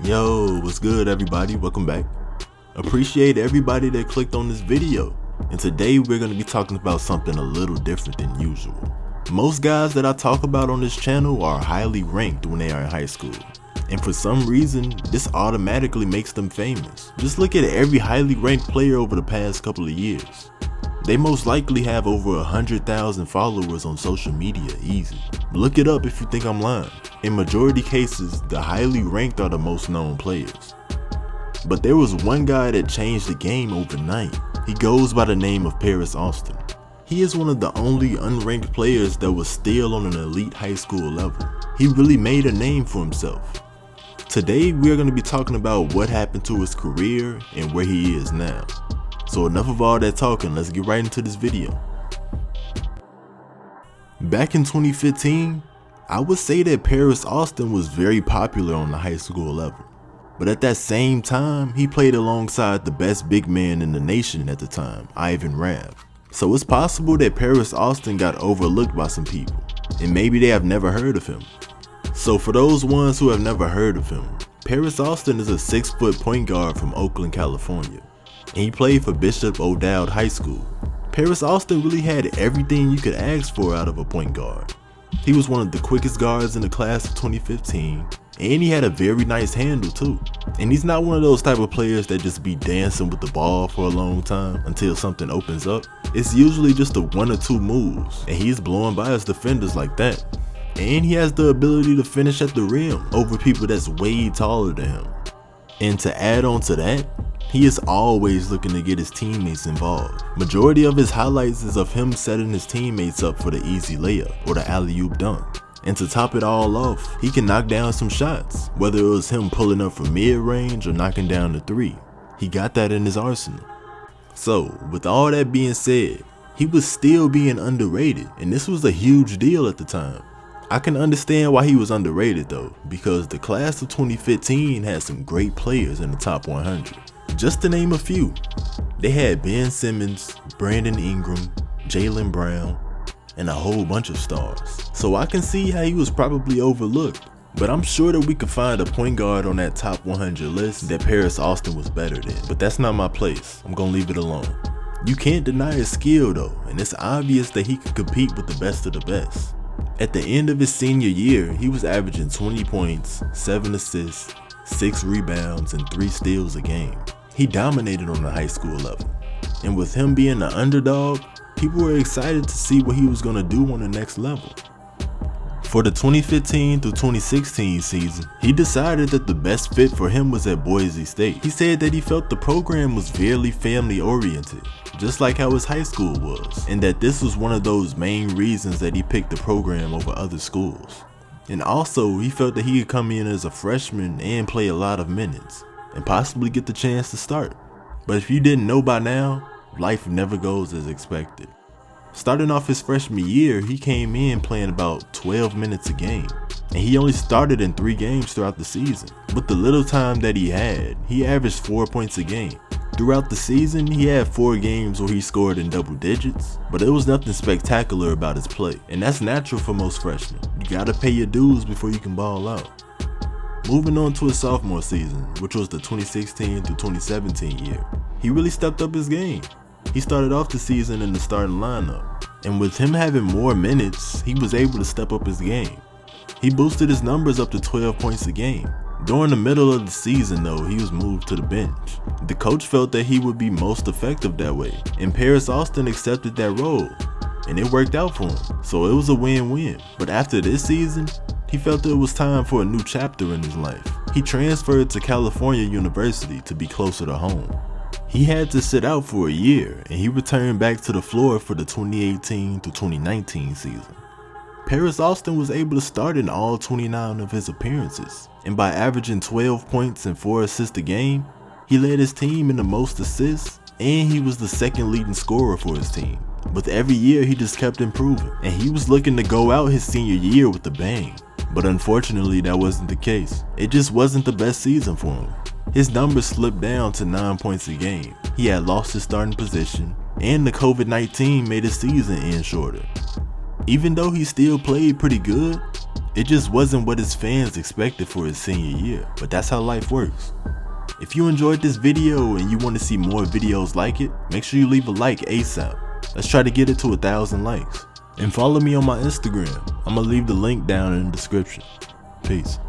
Yo, what's good everybody? Welcome back. Appreciate everybody that clicked on this video. And today we're going to be talking about something a little different than usual. Most guys that I talk about on this channel are highly ranked when they are in high school. And for some reason, this automatically makes them famous. Just look at every highly ranked player over the past couple of years. They most likely have over 100,000 followers on social media, easy. Look it up if you think I'm lying. In majority cases, the highly ranked are the most known players. But there was one guy that changed the game overnight. He goes by the name of Paris Austin. He is one of the only unranked players that was still on an elite high school level. He really made a name for himself. Today we are going to be talking about what happened to his career and where he is now. So enough of all that talking, let's get right into this video. Back in 2015, I would say that Paris Austin was very popular on the high school level. But at that same time, he played alongside the best big man in the nation at the time, rabb. So it's possible that Paris Austin got overlooked by some people, and maybe they have never heard of him. So for those ones who have never heard of him, Paris Austin is a 6-foot point guard from Oakland, California, and he played for Bishop O'Dowd High School. Paris Austin really had everything you could ask for out of a point guard. He was one of the quickest guards in the class of 2015, and he had a very nice handle too. And he's not one of those type of players that just be dancing with the ball for a long time until something opens up. It's usually just a 1 or 2 moves, and he's blowing by his defenders like that. And he has the ability to finish at the rim over people that's way taller than him. And to add on to that, he is always looking to get his teammates involved. Majority of his highlights is of him setting his teammates up for the easy layup or the alley-oop dunk. And to top it all off, he can knock down some shots, whether it was him pulling up from mid-range or knocking down the 3. He got that in his arsenal. So, with all that being said, he was still being underrated, and this was a huge deal at the time. I can understand why he was underrated though, because the class of 2015 had some great players in the top 100. Just to name a few, they had Ben Simmons, Brandon Ingram, Jaylen Brown, and a whole bunch of stars. So I can see how he was probably overlooked, but I'm sure that we could find a point guard on that top 100 list that Paris Austin was better than. But that's not my place, I'm gonna leave it alone. You can't deny his skill though, and it's obvious that he could compete with the best of the best. At the end of his senior year, he was averaging 20 points, 7 assists, 6 rebounds, and 3 steals a game. He dominated on the high school level, and with him being the underdog, people were excited to see what he was going to do on the next level. For the 2015 through 2016 season, he decided that the best fit for him was at Boise State. He said that he felt the program was very family oriented, just like how his high school was, and that this was one of those main reasons that he picked the program over other schools. And also, he felt that he could come in as a freshman and play a lot of minutes, and possibly get the chance to start. But if you didn't know by now, life never goes as expected. Starting off his freshman year, he came in playing about 12 minutes a game, and he only started in 3 games throughout the season. With the little time that he had, he averaged 4 points a game. Throughout the season, he had 4 games where he scored in double digits, but it was nothing spectacular about his play, and that's natural for most freshmen. You gotta pay your dues before you can ball out. Moving on to his sophomore season, which was the 2016 through 2017 year, he really stepped up his game. He started off the season in the starting lineup, and with him having more minutes, he was able to step up his game. He boosted his numbers up to 12 points a game. During the middle of the season though, he was moved to the bench. The coach felt that he would be most effective that way, and Paris Austin accepted that role, and it worked out for him, so it was a win-win. But after this season, he felt that it was time for a new chapter in his life. He transferred to California University to be closer to home. He had to sit out for a year, and he returned back to the floor for the 2018 to 2019 season. Paris Austin was able to start in all 29 of his appearances, and by averaging 12 points and 4 assists a game, he led his team in the most assists, and he was the second leading scorer for his team. With every year, he just kept improving, and he was looking to go out his senior year with a bang. But unfortunately, that wasn't the case. It just wasn't the best season for him. His numbers slipped down to 9 points a game. He had lost his starting position, and the COVID-19 made his season end shorter. Even though he still played pretty good, It just wasn't what his fans expected for his senior year, but that's how life works. If you enjoyed this video and you want to see more videos like it, make sure you leave a like ASAP. Let's try to get it to 1,000 likes. And follow me on my Instagram. I'm gonna leave the link down in the description. Peace.